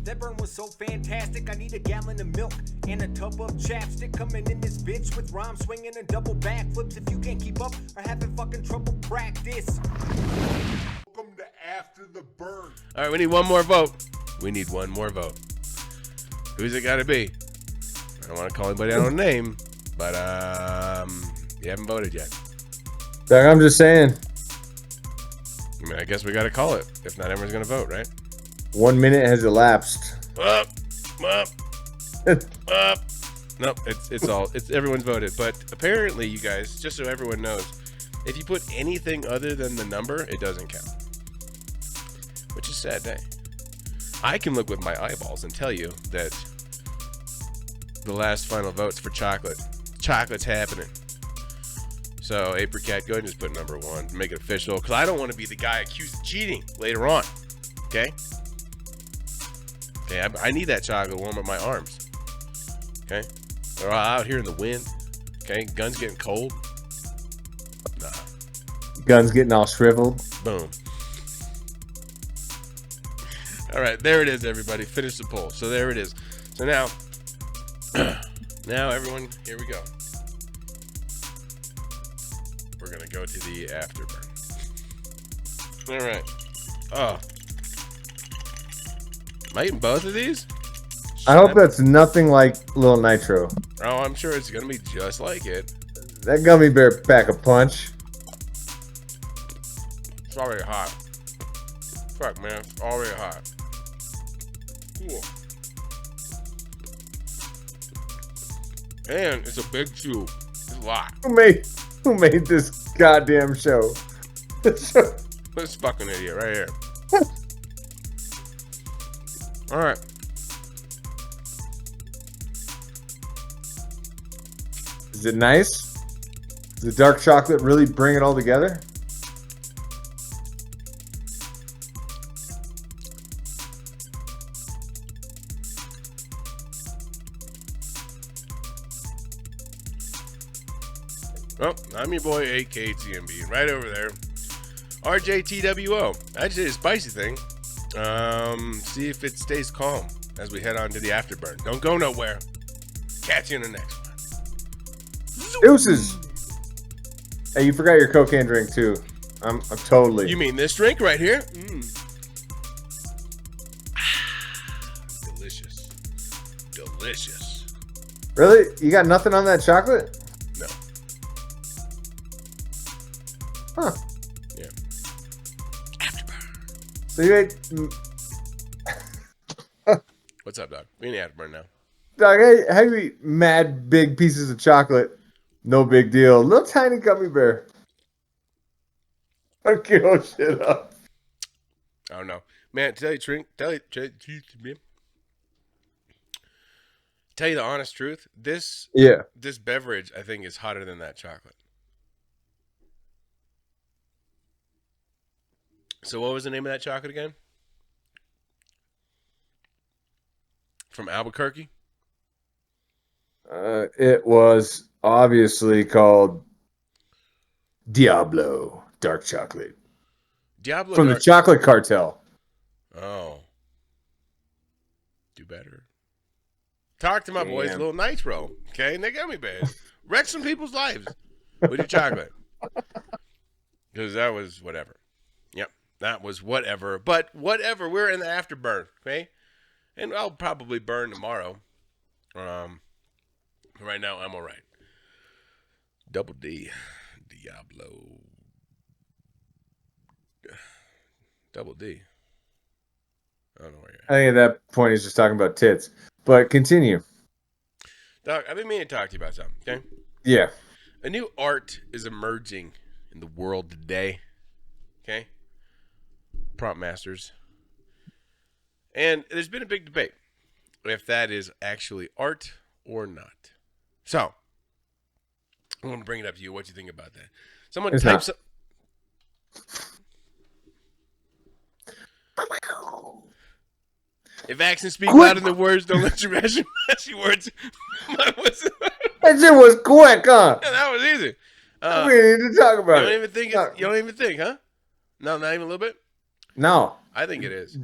That burn was so fantastic, I need a gallon of milk and a tub of chapstick. Coming in this bitch with rhyme swinging and double backflips. If you can't keep up or having fucking trouble, practice. Welcome to After the Burn. All right, we need one more vote. We need one more vote. Who's it got to be? I don't want to call anybody out on a name, but you haven't voted yet. Doug, I'm just saying. I mean, I guess we got to call it. If not, everyone's going to vote, right? 1 minute has elapsed. Up. Nope, it's everyone's voted. But apparently, you guys, just so everyone knows, if you put anything other than the number, it doesn't count. Which is sad day. I can look with my eyeballs and tell you that the last final vote's for chocolate. Chocolate's happening. So, Apricot, go ahead and just put number 1. Make it official. Because I don't want to be the guy accused of cheating later on. Okay? Okay, I need that chocolate warm up my arms. Okay? They're all out here in the wind. Okay? Gun's getting cold. Nah. Gun's getting all shriveled. Boom. All right, there it is, everybody. Finish the poll. So there it is. So now, everyone, here we go. We're going to go to the afterburn. All right. Oh. Am I eating both of these? I hope that's nothing like Lil Nitro. Oh, I'm sure it's going to be just like it. That gummy bear pack a punch. It's already hot. Fuck, man. It's already hot. Cool. And it's a big chew. It's a lot. Who made this goddamn show? This fucking idiot right here. All right. Is it nice? Does the dark chocolate really bring it all together? Well, I'm your boy AKTMB, right over there. RJTWO. I just did a spicy thing. See if it stays calm as we head on to the afterburn. Don't go nowhere. Catch you in the next one. Deuces. Hey, you forgot your cocaine drink too. I'm totally. You mean this drink right here? Delicious. Delicious. Really? You got nothing on that chocolate? No. Huh. Yeah. Afterburn. So you ate. What's up, dog? We in the afterburn now. Dog, hey, how you eat mad big pieces of chocolate? No big deal. Little tiny gummy bear. Don't kill shit up. I don't know. Man, tell you the honest truth, this beverage, I think, is hotter than that chocolate. So what was the name of that chocolate again? From Albuquerque? It was obviously called Diablo Dark Chocolate. Diablo From the Chocolate Cartel. Oh. Do better. Talk to my boys, Lil Nitro. Okay? And they got me bad. Wreck some people's lives with your chocolate. Because that was whatever. Yep. That was whatever. But whatever. We're in the afterburn. Okay? And I'll probably burn tomorrow. Right now, I'm all right. Double D. Diablo. Double D. I don't know where you're at. I think at that point he's just talking about tits. But continue. Doc, I've been meaning to talk to you about something, okay? Yeah. A new art is emerging in the world today, okay? Prompt masters. And there's been a big debate if that is actually art or not. So, I want to bring it up to you. What do you think about that? Someone types up. If accents speak louder than words, don't let your mashy words. That shit was quick, huh? Yeah, that was easy. We need to talk about you don't it. even think you don't even think, huh? No, not even a little bit? No. I think it is.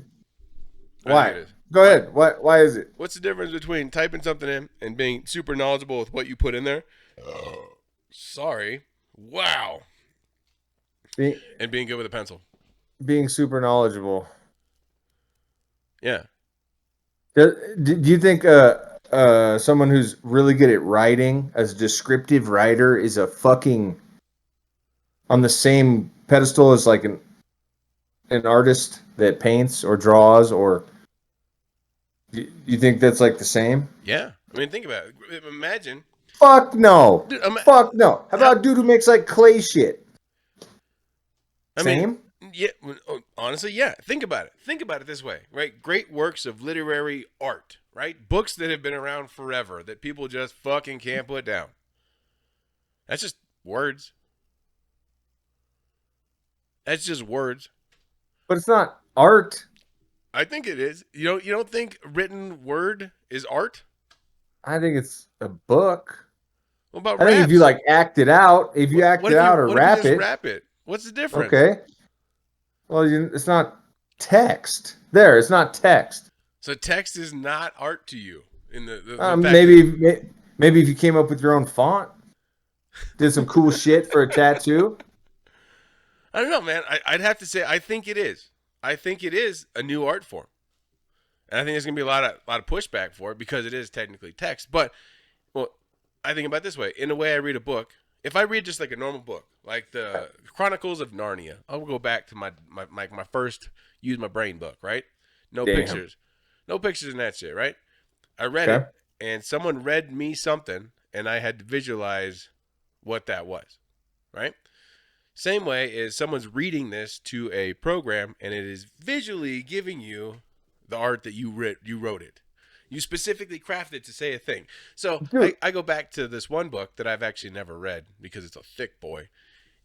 Why? Go ahead. Why is it? What's the difference between typing something in and being super knowledgeable with what you put in there? Sorry. Wow. Being, And being good with a pencil. being super knowledgeable. Yeah. Do you think someone who's really good at writing, as a descriptive writer, is a fucking on the same pedestal as like an artist that paints or draws, or you think that's like the same? Yeah. I mean, think about it. Imagine. Fuck no. Dude, Fuck no. How about a dude who makes like clay shit? I Same? mean, yeah, honestly, yeah. Think about it. Think about it this way, right? Great works of literary art, right? Books that have been around forever that people just fucking can't put down. That's just words. That's just words. But it's not art. I think it is. You don't think written word is art? I think it's a book. What about I think if raps? you like act it out, if you act What it if you- out or what if you rap just it, rap it? What's the difference? okay. Well, it's not text. There, it's not text. So text is not art to you. In the fact that- Maybe if you came up with your own font, did some cool shit for a tattoo. I don't know, man. I'd have to say I think it is. I think it is a new art form, and I think there's gonna be a lot of pushback for it because it is technically text. But well, I think about it this way: in a way, I read a book. If I read just like a normal book, like the Chronicles of Narnia, I'll go back to my first use my brain book, right? No Damn. pictures, no pictures in that shit, right? I read Okay. it, and someone read me something, and I had to visualize what that was, right? Same way is someone's reading this to a program, and it is visually giving you the art that you wrote it. You specifically crafted it to say a thing. So I go back to this one book that I've actually never read because it's a thick boy,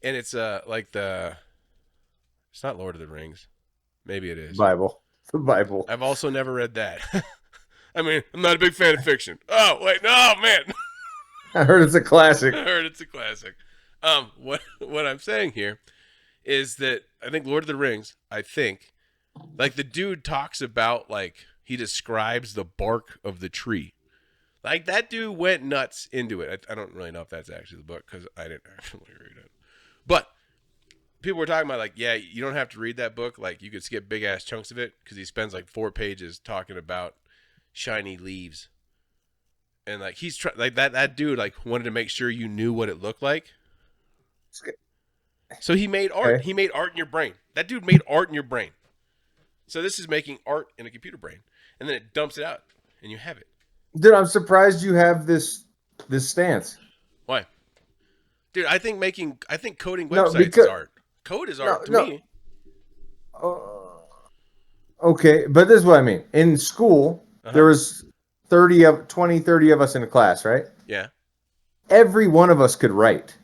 and it's like it's not Lord of the Rings, maybe it is. Bible. The Bible. I've also never read that. I mean, I'm not a big fan of fiction. Oh wait, no man. I heard it's a classic. I heard it's a classic. What I'm saying here is that I think Lord of the Rings, like the dude talks about, like, he describes the bark of the tree. Like, that dude went nuts into it. I don't really know if that's actually the book because I didn't actually read it. But people were talking about, like, yeah, you don't have to read that book. Like, you could skip big ass chunks of it because he spends like 4 pages talking about shiny leaves. And like he's like that dude like wanted to make sure you knew what it looked like. So he made art. Okay. He made art in your brain. That dude made art in your brain. So this is making art in a computer brain, and then it dumps it out, and you have it. Dude, I'm surprised you have this stance. Why, dude? I think coding No, websites because- is art. Code is art to no. me. Okay, but this is what I mean. In school, there was 30 of us in a class, right? Yeah. Every one of us could write.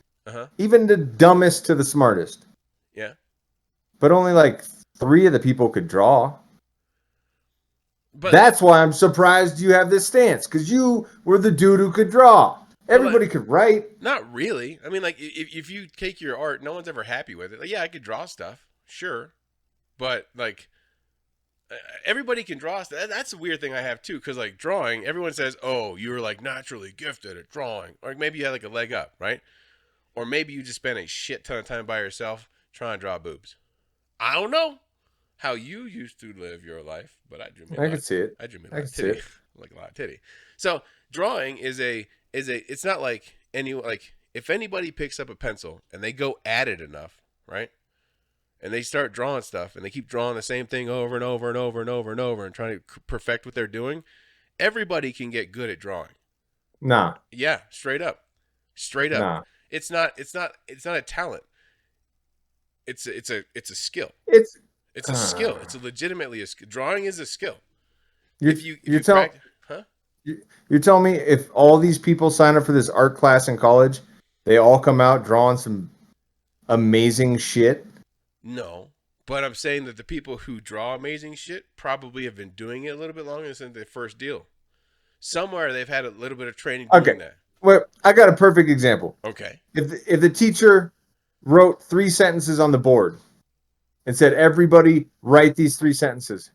Even the dumbest to the smartest. Yeah. But only like 3 of the people could draw. But That's why I'm surprised you have this stance, because you were the dude who could draw. Everybody could write. not really. I mean, like if you take your art, no one's ever happy with it. Like, yeah, I could draw stuff, sure, but like everybody can draw stuff. That's a weird thing I have too, because like drawing, everyone says, "Oh, you were like naturally gifted at drawing," or maybe you had like a leg up, right? Or maybe you just spent a shit ton of time by yourself trying to draw boobs. I don't know how you used to live your life, but I drew me. I can see it. I drew me a I lot can of see titty, it. like a lot of titty. So drawing is it's not like if anybody picks up a pencil and they go at it enough, right? And they start drawing stuff and they keep drawing the same thing over and over and over and over and over and trying to perfect what they're doing, everybody can get good at drawing. Nah. Yeah, straight up. Nah. It's not a talent. It's a skill. It's a skill. It's legitimately a skill. Drawing is a skill. you're telling me if all these people sign up for this art class in college, they all come out drawing some amazing shit? No, but I'm saying that the people who draw amazing shit probably have been doing it a little bit longer since their first deal. Somewhere they've had a little bit of training doing that. Well, I got a perfect example. Okay. If the teacher wrote 3 sentences on the board and said, everybody write these 3 sentences.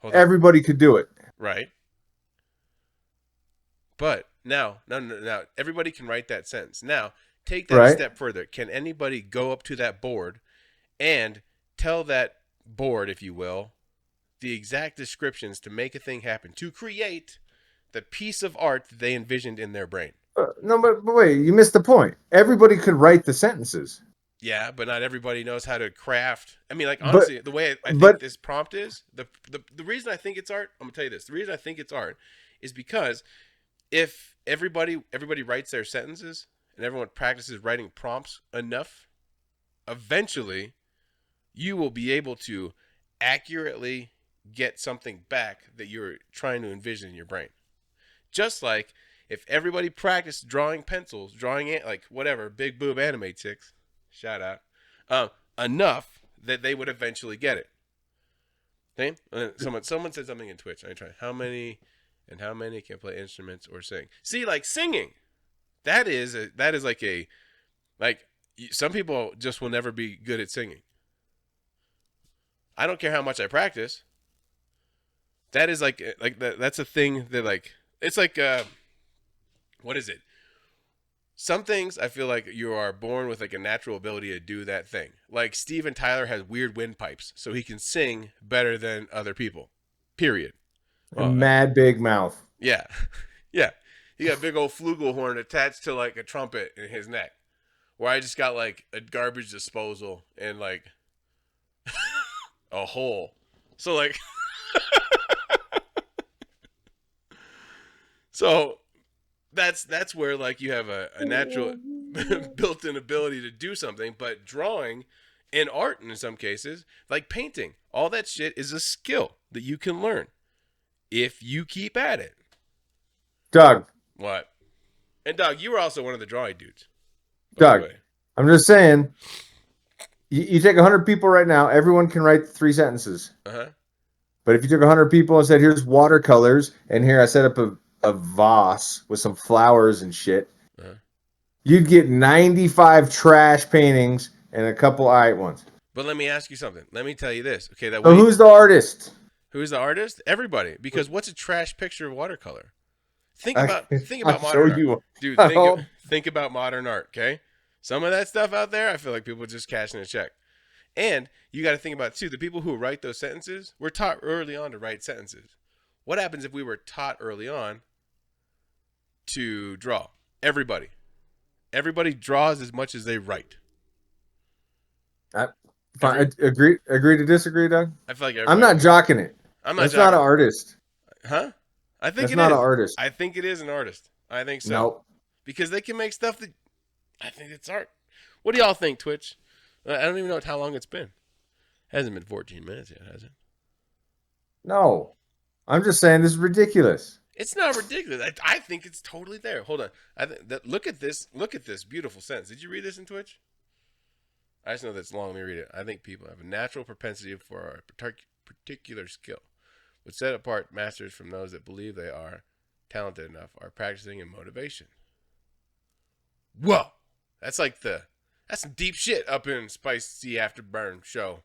Hold on. Everybody could do it. Right. But now, everybody can write that sentence. Now, take that a Right. step further. Can anybody go up to that board and tell that board, if you will, the exact descriptions to make a thing happen, to create the piece of art that they envisioned in their brain? No, but wait, you missed the point. Everybody could write the sentences. Yeah, but not everybody knows how to craft. I mean, like, But- honestly, the way I think but- this prompt is, the reason I think it's art, I'm going to tell you this. The reason I think it's art is because if everybody writes their sentences and everyone practices writing prompts enough, eventually you will be able to accurately get something back that you're trying to envision in your brain. Just like if everybody practiced drawing pencils, drawing like whatever, big boob anime chicks, shout out, enough that they would eventually get it. Okay? Someone said something in Twitch. I try. How many can play instruments or sing? See, like singing, that is like some people just will never be good at singing. I don't care how much I practice. That is like that's a thing that like it's like what is it? Some things I feel like you are born with like a natural ability to do that thing. Like Steven Tyler has weird windpipes, so he can sing better than other people. Period. A mad big mouth. Yeah. Yeah. He got a big old flugelhorn attached to like a trumpet in his neck. Where I just got like a garbage disposal and like a hole. So like so that's where like you have a natural built-in ability to do something, but drawing and art in some cases, like painting, all that shit is a skill that you can learn if you keep at it. Doug, What? And Doug, you were also one of the drawing dudes. by the Doug, way. I'm just saying, you take 100 people right now, everyone can write 3 sentences. Uh-huh. But if you took 100 people and said, here's watercolors, and here I set up a vase with some flowers and shit, Uh-huh. you'd get 95 trash paintings and a couple alright ones. But let me ask you something. Let me tell you this. Okay, that So way, who's the artist? who's the artist? Everybody. Because what's a trash picture of watercolor? Think I- about I'll modern show art. you. Dude, I'll- think about modern art, okay? Some of that stuff out there, I feel like people just cashing a check. And you got to think about, too, the people who write those sentences were taught early on to write sentences. What happens if we were taught early on to draw? Everybody. Everybody draws as much as they write. Fine, agree to disagree, Doug? I feel like I'm not jocking it. I'm not That's not an jocking. artist. Huh? I think That's it not is. an artist. I think it is an artist. I think so. Nope. Because they can make stuff that I think it's art. What do y'all think, Twitch? I don't even know how long it's been. Hasn't been 14 minutes yet, has it? No. I'm just saying this is ridiculous. It's not ridiculous. I think it's totally there. Hold on. Look at this. Look at this beautiful sentence. Did you read this in Twitch? I just know that's long. Let me read it. I think people have a natural propensity for a particular skill, which set apart masters from those that believe they are talented enough, are practicing in motivation. Whoa, that's some deep shit up in Spicy Afterburn show,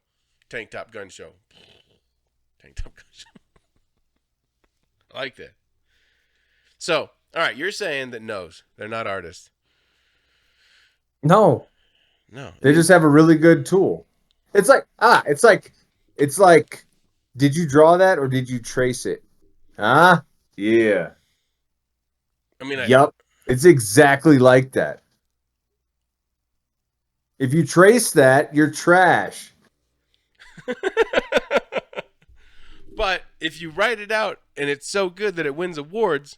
Tank Top Gun show, Tank Top Gun show. I like that. So, all right, you're saying that they're not artists. No. No, They just have a really good tool. It's like, did you draw that or did you trace it? Huh? Yeah. I mean, Yup. It's exactly like that. If you trace that, you're trash. But if you write it out and it's so good that it wins awards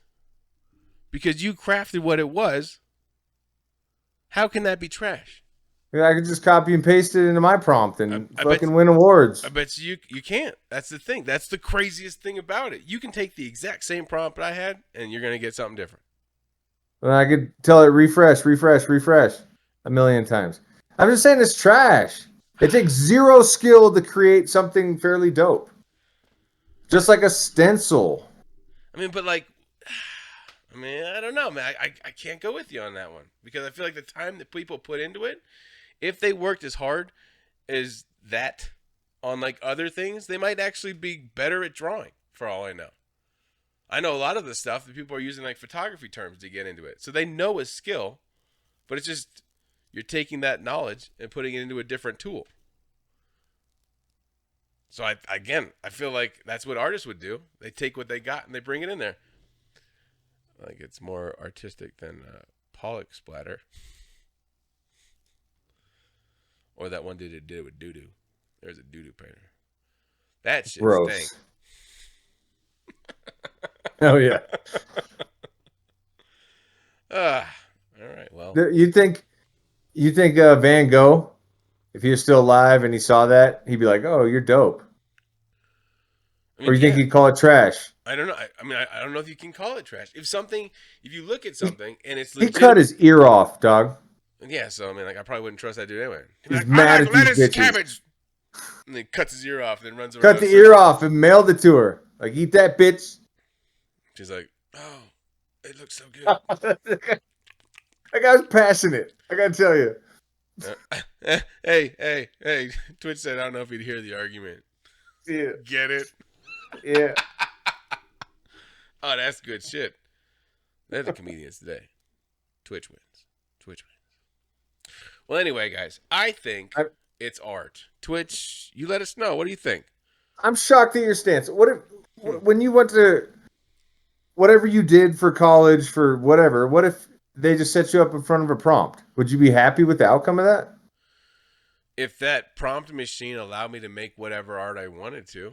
because you crafted what it was, how can that be trash? I could just copy and paste it into my prompt and I bet fucking win awards. I bet you can't. That's the thing. That's the craziest thing about it. You can take the exact same prompt I had and you're going to get something different. And I could tell it refresh a million times. I'm just saying it's trash. It takes 0 skill to create something fairly dope. Just like a stencil. I mean, but like, I don't know, man. I can't go with you on that one because I feel like the time that people put into it, if they worked as hard as that on like other things, they might actually be better at drawing for all I know. I know a lot of the stuff that people are using like photography terms to get into it. So they know a skill, but it's just you're taking that knowledge and putting it into a different tool. So I feel like that's what artists would do. They take what they got and they bring it in there. Like it's more artistic than Pollock splatter. Or that one dude that did it with doo-doo. There's a doo-doo painter. That shit Gross. stank. Oh yeah. All right. Well, You think Van Gogh, if he was still alive and he saw that, he'd be like, "Oh, you're dope," I mean, or you think he'd call it trash? I don't know. I don't know if you can call it trash. If you look at something and it's He legit, cut his ear off, dog. yeah. So I mean, like I probably wouldn't trust that dude anyway. He's mad at these lettuce, bitches. cabbage, and then cuts his ear off, and then runs around. Cut the ear off and mailed it to her. Like, eat that, bitch. She's like, "Oh, it looks so good." That guy's passionate. I gotta tell you. Hey! Twitch said, "I don't know if you'd hear the argument." Yeah. Get it? Yeah. Oh, that's good shit. They're the comedians today. Twitch wins. Well, anyway, guys, I think it's art. Twitch, you let us know. What do you think? I'm shocked at your stance. When you went to whatever you did for college, for whatever, what if they just set you up in front of a prompt? Would you be happy with the outcome of that? If that prompt machine allowed me to make whatever art I wanted to.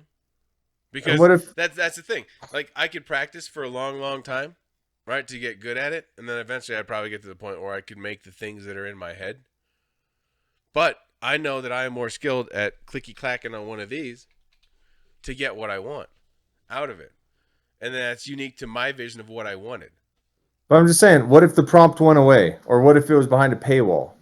Because And what if that's the thing. Like, I could practice for a long, long time, right, to get good at it. And then eventually I'd probably get to the point where I could make the things that are in my head. But I know that I am more skilled at clicky-clacking on one of these to get what I want out of it. And that's unique to my vision of what I wanted. But I'm just saying, what if the prompt went away? Or what if it was behind a paywall?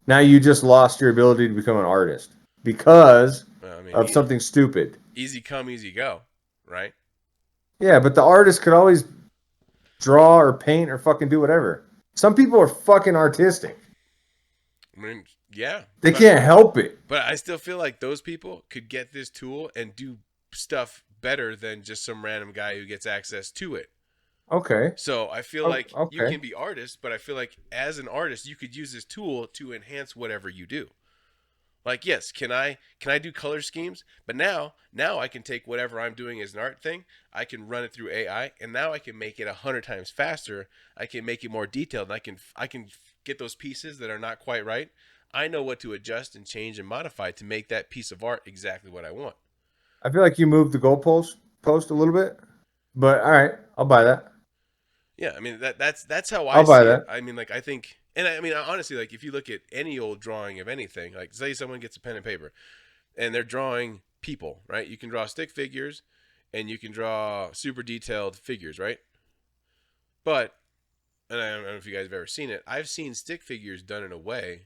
Now you just lost your ability to become an artist because of something stupid. Easy come, easy go, right? Yeah, but the artist could always draw or paint or fucking do whatever. Some people are fucking artistic. I mean, yeah. They can't help it. But I still feel like those people could get this tool and do stuff better than just some random guy who gets access to it. Okay. So I feel like you okay. can be artists, but I feel like as an artist, you could use this tool to enhance whatever you do. Like, yes, can I do color schemes? But now I can take whatever I'm doing as an art thing, I can run it through AI, and now I can make it 100 times faster. I can make it more detailed, and I can get those pieces that are not quite right. I know what to adjust and change and modify to make that piece of art exactly what I want. I feel like you moved the goalpost a little bit, but all right, I'll buy that. Yeah, I mean that's how I'll buy see that. it. I mean, like I think, and I mean honestly, like if you look at any old drawing of anything, like say someone gets a pen and paper, and they're drawing people, right? You can draw stick figures, and you can draw super detailed figures, right? But, and I don't know if you guys have ever seen it. I've seen stick figures done in a way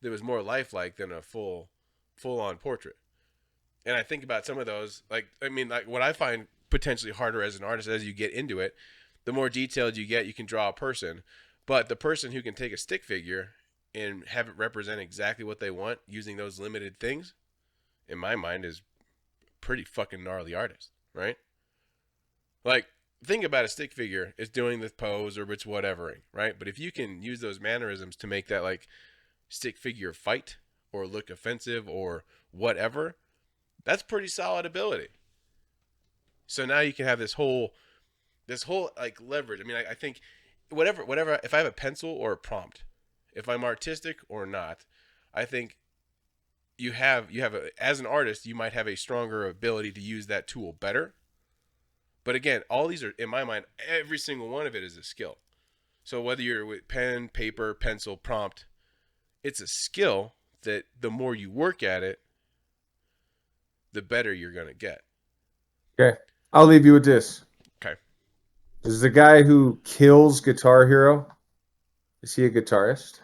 that was more lifelike than a full-on portrait. And I think about some of those, like I mean, like what I find potentially harder as an artist as you get into it. The more detailed you get, you can draw a person. But the person who can take a stick figure and have it represent exactly what they want using those limited things, in my mind, is pretty fucking gnarly artist, right? Like, think about a stick figure. It's doing the pose or it's whatevering, right? But if you can use those mannerisms to make that, like, stick figure fight or look offensive or whatever, that's pretty solid ability. So now you can have this whole like leverage. I mean, I think whatever, if I have a pencil or a prompt, if I'm artistic or not, I think you have as an artist, you might have a stronger ability to use that tool better. But again, all these are, in my mind, every single one of it is a skill. So whether you're with pen, paper, pencil, prompt, it's a skill that the more you work at it, the better you're going to get. Okay. I'll leave you with this. Okay. Is the guy who kills Guitar Hero, is he a guitarist?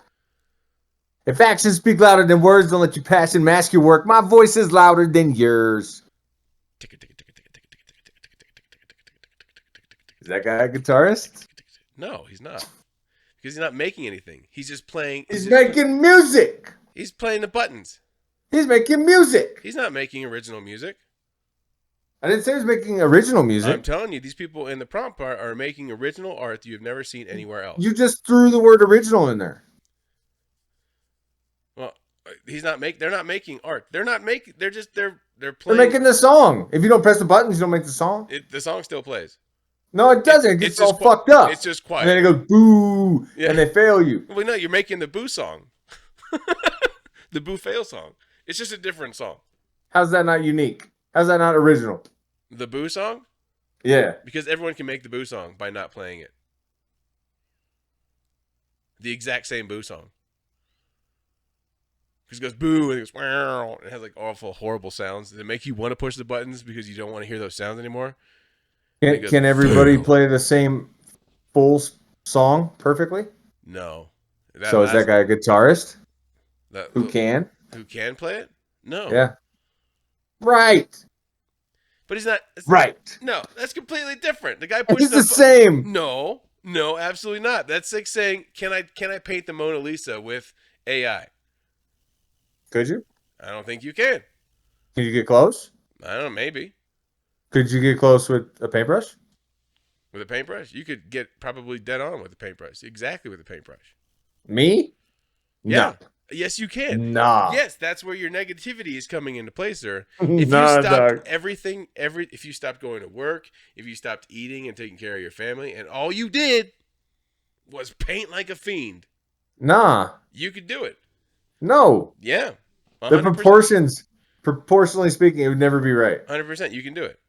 If actions speak louder than words, don't let your passion mask your work. My voice is louder than yours. Is that guy a guitarist? No, he's not. Because he's not making anything. He's just playing. He's making music. He's playing the buttons. He's making music. He's not making original music. I didn't say he was making original I'm music. telling you, these people in the prompt part are making original art that you've never seen anywhere else. You just threw the word original in there. Well, they're not making art. They're They're playing. making the song. If you don't press the buttons, you don't make the song. The song still plays. No, it doesn't. It gets all just fucked up. It's just And quiet. then it goes boo, Yeah. and they fail you. Well, no, you're making the Boo song. The Boo Fail song. It's just a different song. How's that not unique? How's that not original? The Boo song? Yeah. Because everyone can make the Boo song by not playing it. The exact same Boo song. Because it goes boo and it goes wow. And it has like awful, horrible sounds that make you want to push the buttons because you don't want to hear those sounds anymore. Can everybody play the same full song perfectly? No. So is that guy a guitarist who Who can? play it? No. Yeah. Right. But he's not. Right. No, that's completely different. The guy And pushes he's the same. No, absolutely not. That's like saying, can I paint the Mona Lisa with AI? Could you? I don't think you can. Can you get close? I don't know, maybe. Could you get close with a paintbrush? With a paintbrush? You could get probably dead on with a paintbrush. Exactly with a paintbrush. Me? Yeah. Yes, you can. Nah. Yes, that's where your negativity is coming into play, sir. If Nah, you stopped dog. if you stopped going to work, if you stopped eating and taking care of your family, and all you did was paint like a fiend, Nah. you could do it. No. Yeah. The proportionally speaking, it would never be right. 100%, you can do it.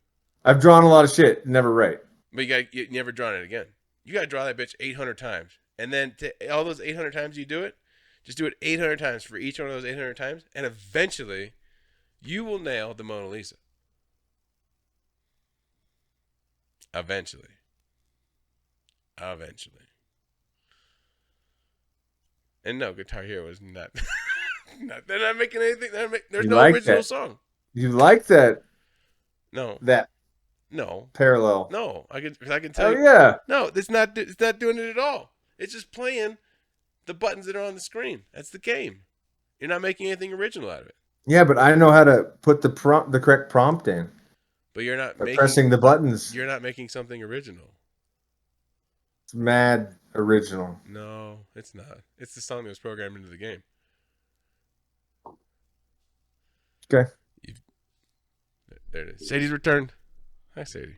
I've drawn a lot of shit, never right. But you never drawn it again. You got to draw that bitch 800 times. And then all those 800 times you do it, just do it 800 times for each one of those 800 times. And eventually, you will nail the Mona Lisa. Eventually. And no, Guitar Hero is not. They're not making anything. There's You no like original that. song. You like that No. No parallel? No. I can tell Oh you. yeah. No, it's not doing it at all. It's just playing the buttons that are on the screen. That's the game. You're not making anything original out of it. Yeah, but I know how to put the correct prompt in But you're not by pressing the buttons. You're not making something original. It's mad original. No, it's not. It's the song that was programmed into the game. Okay. There it is. Sadie's returned. Hi, Sadie.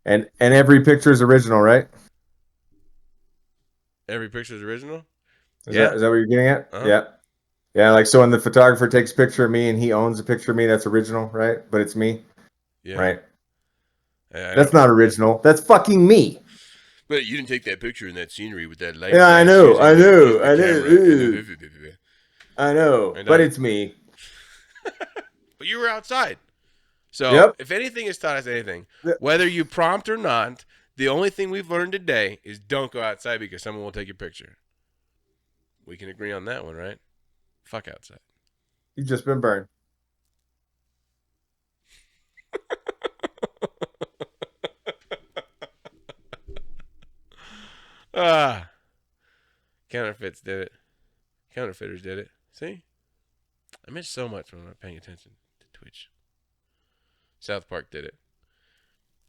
And every picture is original, right? Every picture is original? Is that what you're getting at? Uh-huh. Yeah. Yeah, like so when the photographer takes a picture of me and he owns a picture of me, that's original, right? But it's me. Yeah. Right. That's not original. That's fucking me. But you didn't take that picture in that scenery with that light. Yeah, I know. I know. And, But it's me. But you were outside. So Yep. if anything has taught us anything, whether you prompt or not, the only thing we've learned today is don't go outside because someone will take your picture. We can agree on that one, right? Fuck outside. You've just been burned. Counterfeits did it. Counterfeiters did it. See? I miss so much when I'm not paying attention to Twitch. South Park did it.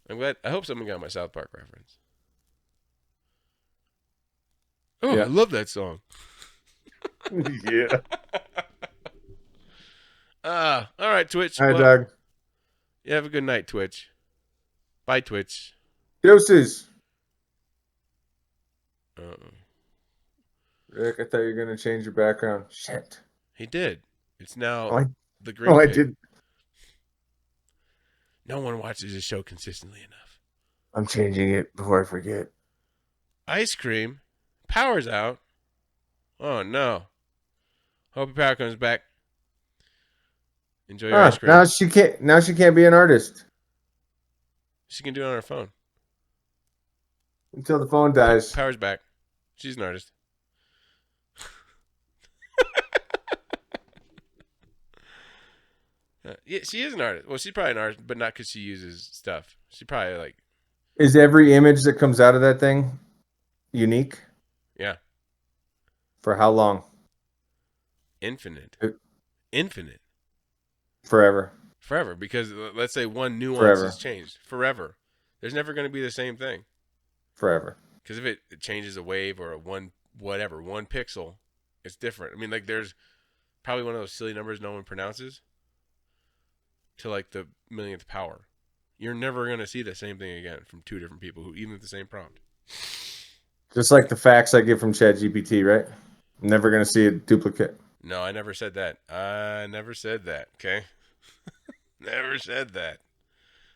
I hope someone got my South Park reference. Oh, Yeah. I love that song. Yeah. All right, Twitch. All right, Well, Doug. you have a good night, Twitch. Bye, Twitch. Deuces. Uh-uh. Rick, I thought you were going to change your background. Shit. He did. It's now Oh, the green. Oh, I pig. did. No one watches this show consistently enough. I'm changing it before I forget. Ice cream. Power's out. Oh, no. Hope your power comes back. Enjoy your ice cream. Now she can't be an artist She can do it on her phone. until the phone dies. Power's back. She's an artist. Yeah, she is an artist. Well, she's probably an artist, but not because she uses stuff. She probably like, Is every image that comes out of that thing unique? yeah, For how long? Infinite. It- Infinite. Forever. Forever. Because let's say one nuance Forever. has changed. Forever. There's never going to be the same thing. Forever. Because if it changes a wave or a one pixel, it's different. I mean, like, there's probably one of those silly numbers no one pronounces to like the millionth power. You're never going to see the same thing again from two different people who even with the same prompt. Just like the facts I get from ChatGPT, right? I'm never gonna see a duplicate. No, I never said that. I never said that, okay? Never said that.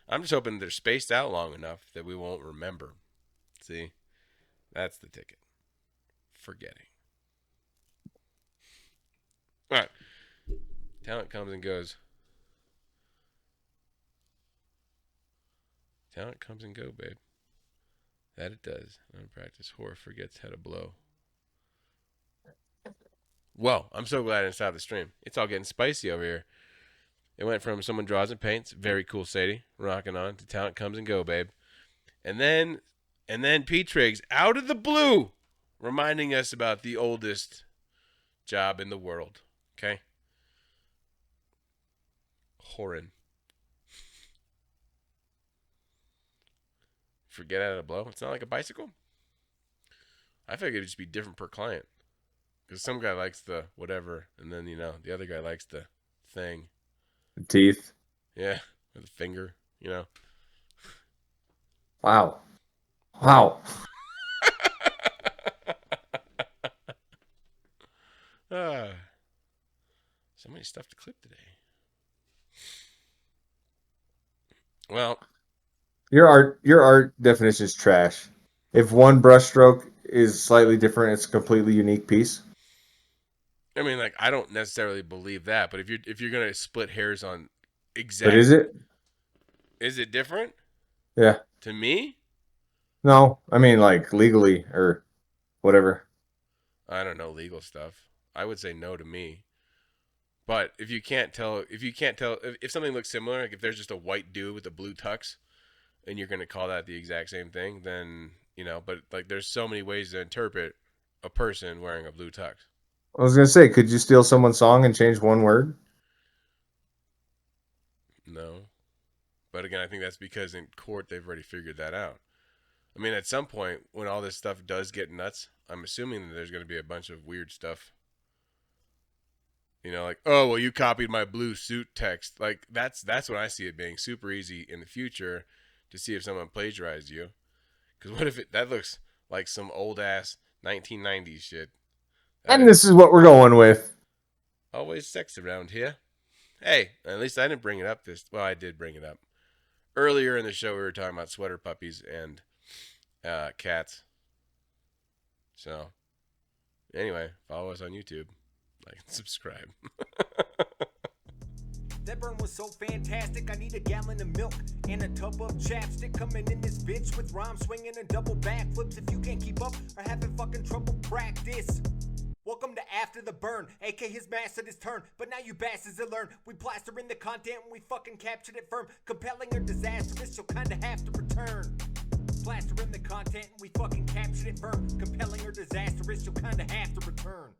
I'm just hoping they're spaced out long enough that we won't remember. See? That's the ticket. Forgetting. All right. Talent comes and goes. Talent comes and go, babe. That it does. Unpracticed whore forgets how to blow. Well, I'm so glad I didn't stop the stream. It's all getting spicy over here. It went from someone draws and paints, very cool Sadie, rocking on, to talent comes and go, babe. And then P-Triggs, out of the blue, reminding us about the oldest job in the world. Okay? Whoring. Forget how to blow. It's not like a bicycle. I figured it'd just be different per client. Because some guy likes the whatever, and then, the other guy likes the thing. The teeth. Yeah, with a finger, Wow. So many stuff to clip today. Well, Your art definition is trash. If one brushstroke is slightly different, it's a completely unique piece. I mean, like, I don't necessarily believe that, but if you're gonna split hairs on exact, But is it? Is it different Yeah. to me? No, I mean like legally or whatever. I don't know legal stuff. I would say no to me. But if something looks similar, like if there's just a white dude with a blue tux, and you're gonna call that the exact same thing, then But like, there's so many ways to interpret a person wearing a blue tux. I was gonna say, could you steal someone's song and change one word? No. But again, I think that's because in court they've already figured that out. I mean, at some point when all this stuff does get nuts, I'm assuming that there's going to be a bunch of weird stuff. Like, oh, well, you copied my blue suit text. Like, that's when I see it being super easy in the future to see if someone plagiarized you. Because what if that looks like some old ass 1990s shit? And this is what we're going with. Always sex around here. Hey, at least I didn't bring it up well, I did bring it up. Earlier in the show, we were talking about sweater puppies and cats. So, anyway, follow us on YouTube. Like and subscribe. That burn was so fantastic, I need a gallon of milk and a tub of chapstick. Coming in this bitch with rhyme swinging and double backflips. If you can't keep up or having fucking trouble, practice. Welcome to After the Burn, aka his mastered his turn, but now you bastards will learn. We plaster in the content and we fucking captured it firm. Compelling or disastrous, you'll kinda have to return. Plaster in the content and we fucking captured it firm. Compelling or disastrous, you'll kinda have to return.